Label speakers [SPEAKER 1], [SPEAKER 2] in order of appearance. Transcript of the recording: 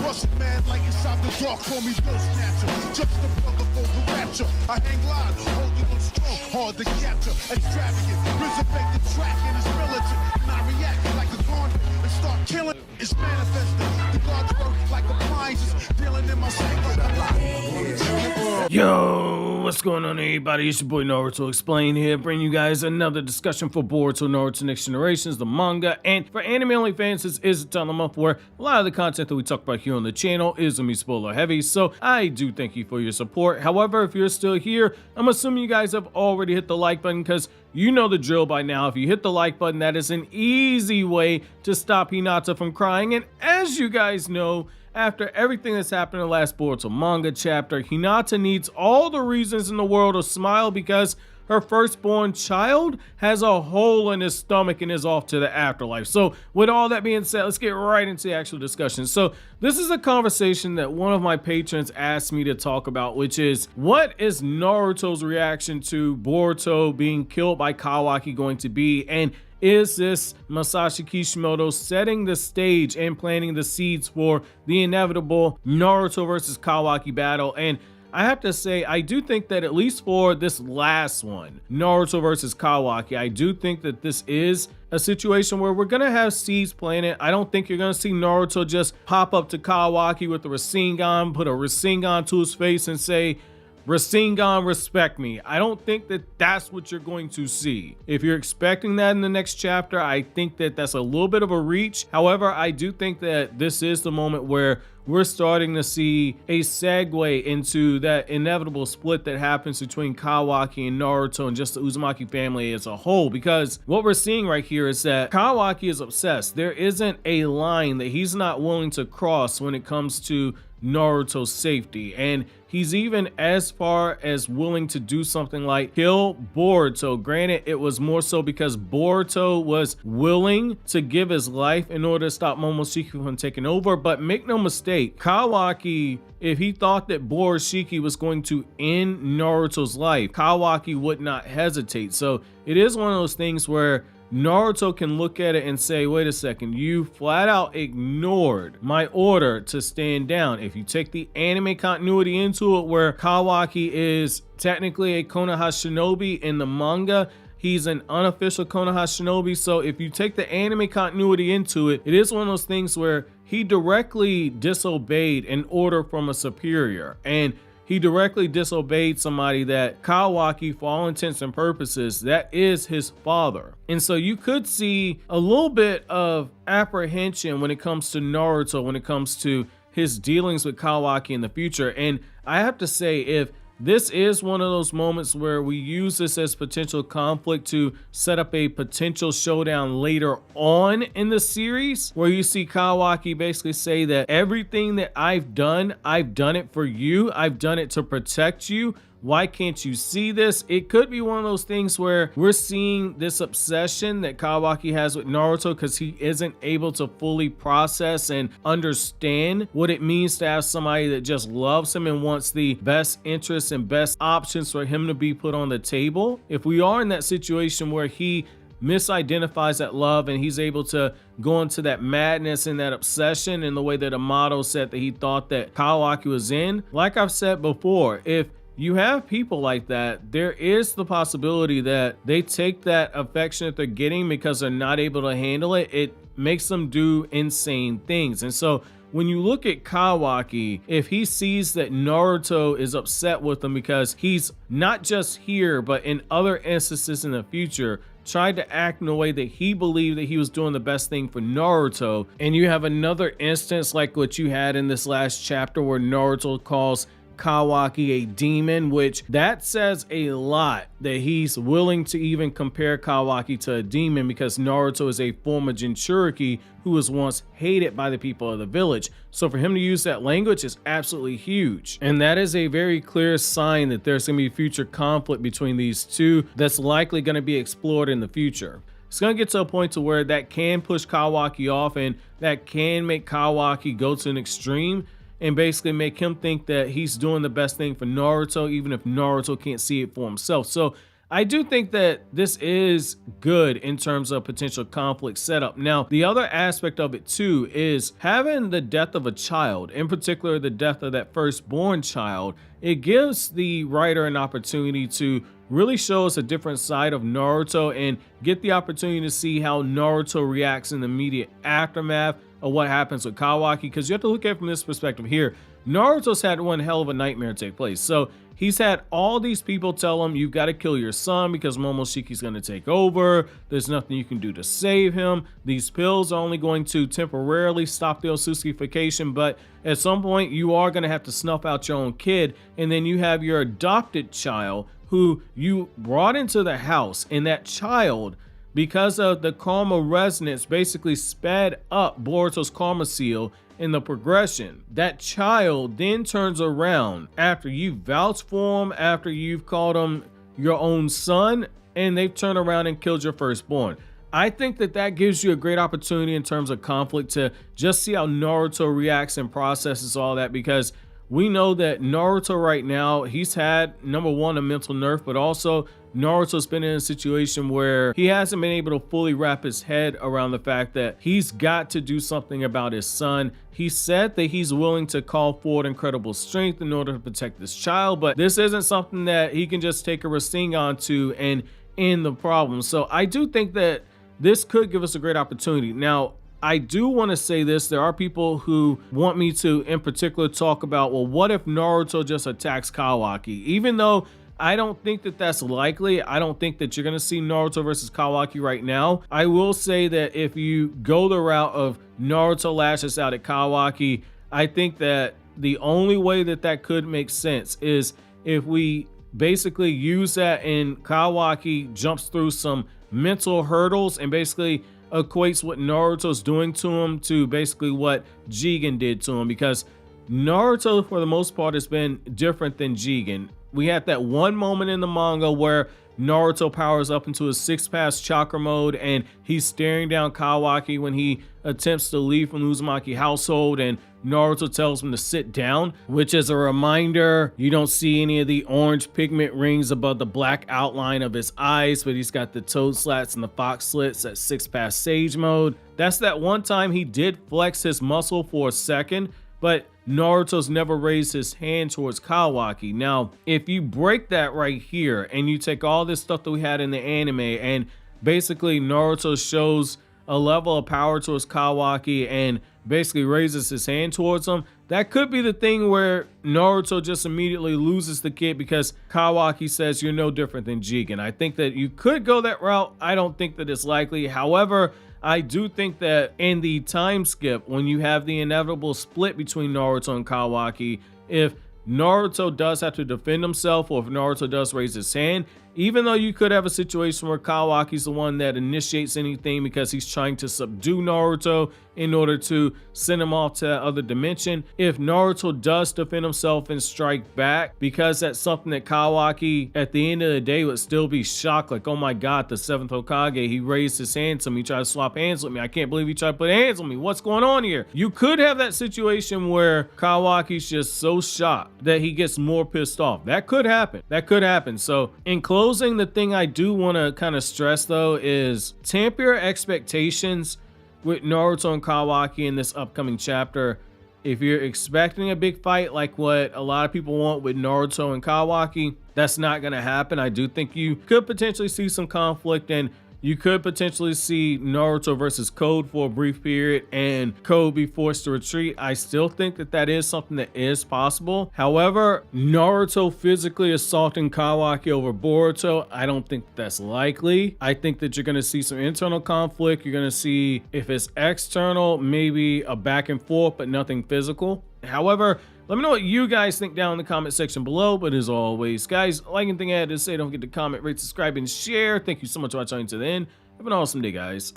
[SPEAKER 1] Russian man like inside the dark, call me Bill Snatcher. Just the brother for the rapture. I hang live, holding on strong, hard to capture. Extravagant, resurrect the track and it's militant. And I react like a garden and start killing. It's manifesting. The God's work like appliances, dealing in my sight like a lot.
[SPEAKER 2] Yo, what's going on, everybody? It's your boy Naruto Explain here, bringing you guys another discussion for Boruto Naruto Next Generations, the manga. And for anime only fans, this is the time of the month where a lot of the content that we talk about here on the channel is gonna be spoiler heavy, so I do thank you for your support. However, if you're still here, I'm assuming you guys have already hit the like button, because you know the drill by now. If you hit the like button, that is an easy way to stop Hinata from crying. And as you guys know, after everything that's happened in the last Boruto manga chapter, Hinata needs all the reasons in the world to smile, because her firstborn child has a hole in his stomach and is off to the afterlife. So with all that being said, let's get right into the actual discussion. So this is a conversation that one of my patrons asked me to talk about, which is, what is Naruto's reaction to Boruto being killed by Kawaki going to be? And is this Masashi Kishimoto setting the stage and planting the seeds for the inevitable Naruto versus Kawaki battle? And I have to say, I do think that at least for this last one, Naruto versus Kawaki, I do think that this is a situation where we're gonna have seeds planted. I don't think you're gonna see Naruto just pop up to Kawaki with a Rasengan, put a Rasengan to his face and say, Rasengan, respect me. I don't think that that's what you're going to see. If you're expecting that in the next chapter, I think that that's a little bit of a reach. However, I do think that this is the moment where we're starting to see a segue into that inevitable split that happens between Kawaki and Naruto and just the Uzumaki family as a whole. Because what we're seeing right here is that Kawaki is obsessed. There isn't a line that he's not willing to cross when it comes to Naruto's safety, and he's even as far as willing to do something like kill Boruto. Granted, it was more so because Boruto was willing to give his life in order to stop Momoshiki from taking over, but make no mistake, Kawaki, if he thought that BoruShiki was going to end Naruto's life, Kawaki would not hesitate. So it is one of those things where Naruto can look at it and say, wait a second, you flat out ignored my order to stand down. If you take the anime continuity into it, where Kawaki is technically a Konoha shinobi in the manga, he's an unofficial Konoha shinobi. So if you take the anime continuity into it, it is one of those things where he directly disobeyed an order from a superior, and he directly disobeyed somebody that Kawaki, for all intents and purposes, that is his father. And so you could see a little bit of apprehension when it comes to Naruto, when it comes to his dealings with Kawaki in the future. And I have to say, if this is one of those moments where we use this as potential conflict to set up a potential showdown later on in the series, where you see Kawaki basically say that everything that I've done it for you. I've done it to protect you. Why can't you see this? It could be one of those things where we're seeing this obsession that Kawaki has with Naruto because he isn't able to fully process and understand what it means to have somebody that just loves him and wants the best interests and best options for him to be put on the table. If we are in that situation where he misidentifies that love and he's able to go into that madness and that obsession in the way that Amato said that he thought that Kawaki was in, like I've said before, if you have people like that, there is the possibility that they take that affection that they're getting because they're not able to handle it. It makes them do insane things. And so when you look at Kawaki, if he sees that Naruto is upset with him because he's not just here, but in other instances in the future, tried to act in a way that he believed that he was doing the best thing for Naruto, and you have another instance like what you had in this last chapter where Naruto calls Kawaki a demon, which that says a lot that he's willing to even compare Kawaki to a demon, because Naruto is a former Jinchuriki who was once hated by the people of the village. So for him to use that language is absolutely huge, and that is a very clear sign that there's going to be future conflict between these two that's likely going to be explored in the future. It's going to get to a point to where that can push Kawaki off, and that can make Kawaki go to an extreme and basically make him think that he's doing the best thing for Naruto, even if Naruto can't see it for himself. So I do think that this is good in terms of potential conflict setup. Now, the other aspect of it too is having the death of a child, in particular the death of that firstborn child. It gives the writer an opportunity to really show us a different side of Naruto and get the opportunity to see how Naruto reacts in the immediate aftermath of what happens with Kawaki, because you have to look at it from this perspective here. Naruto's had one hell of a nightmare take place. So he's had all these people tell him, you've got to kill your son because Momoshiki's going to take over. There's nothing you can do to save him. These pills are only going to temporarily stop the Otsutsukification, but at some point you are going to have to snuff out your own kid. And then you have your adopted child who you brought into the house, and that child, because of the karma resonance, basically sped up Boruto's karma seal in the progression. That child then turns around after you've vouched for him, after you've called him your own son, and they've turned around and killed your firstborn. I think that that gives you a great opportunity in terms of conflict to just see how Naruto reacts and processes all that, because we know that Naruto right now, he's had, number one, a mental nerf, but also Naruto's been in a situation where he hasn't been able to fully wrap his head around the fact that he's got to do something about his son. He said that he's willing to call forward incredible strength in order to protect this child, but this isn't something that he can just take a Rasengan to and end the problem. So I do think that this could give us a great opportunity. Now, I do want to say this. There are people who want me to, in particular, talk about, well, what if Naruto just attacks Kawaki? Even though I don't think that that's likely, I don't think that you're going to see Naruto versus Kawaki right now. I will say that if you go the route of Naruto lashes out at Kawaki, I think that the only way that that could make sense is if we basically use that and Kawaki jumps through some mental hurdles and basically equates what Naruto's doing to him to basically what Jigen did to him, because Naruto for the most part has been different than Jigen. We had that one moment in the manga where Naruto powers up into his 6-pass chakra mode and he's staring down Kawaki when he attempts to leave from the Uzumaki household, and Naruto tells him to sit down, which is a reminder you don't see any of the orange pigment rings above the black outline of his eyes, but he's got the toad slats and the fox slits at 6-pass sage mode. That's that one time he did flex his muscle for a second, but Naruto's never raised his hand towards Kawaki. Now, if you break that right here and you take all this stuff that we had in the anime and basically Naruto shows a level of power towards Kawaki and basically raises his hand towards him, that could be the thing where Naruto just immediately loses the kid because Kawaki says you're no different than Jigen. I think that you could go that route. I don't think that it's likely. However, I do think that in the time skip, when you have the inevitable split between Naruto and Kawaki, if Naruto does have to defend himself or if Naruto does raise his hand, even though you could have a situation where Kawaki's the one that initiates anything because he's trying to subdue Naruto in order to send him off to that other dimension, if Naruto does defend himself and strike back, because that's something that Kawaki at the end of the day would still be shocked, like, oh my god, the 7th Hokage, he raised his hand to me, he tried to swap hands with me, I can't believe he tried to put hands on me, what's going on here? You could have that situation where Kawaki's just so shocked that he gets more pissed off. That could happen. That could happen. So in closing, the thing I do want to kind of stress though is temper your expectations with Naruto and Kawaki in this upcoming chapter. If you're expecting a big fight like what a lot of people want with Naruto and Kawaki, that's not going to happen. I do think you could potentially see some conflict, and you could potentially see Naruto versus Code for a brief period and Code be forced to retreat. I still think that that is something that is possible. However, Naruto physically assaulting Kawaki over Boruto, I don't think that's likely. I think that you're going to see some internal conflict. You're going to see, if it's external, maybe a back and forth, but nothing physical. However, let me know what you guys think down in the comment section below. But as always, guys, like anything I had to say, don't forget to comment, rate, subscribe, and share. Thank you so much for watching to the end. Have an awesome day, guys.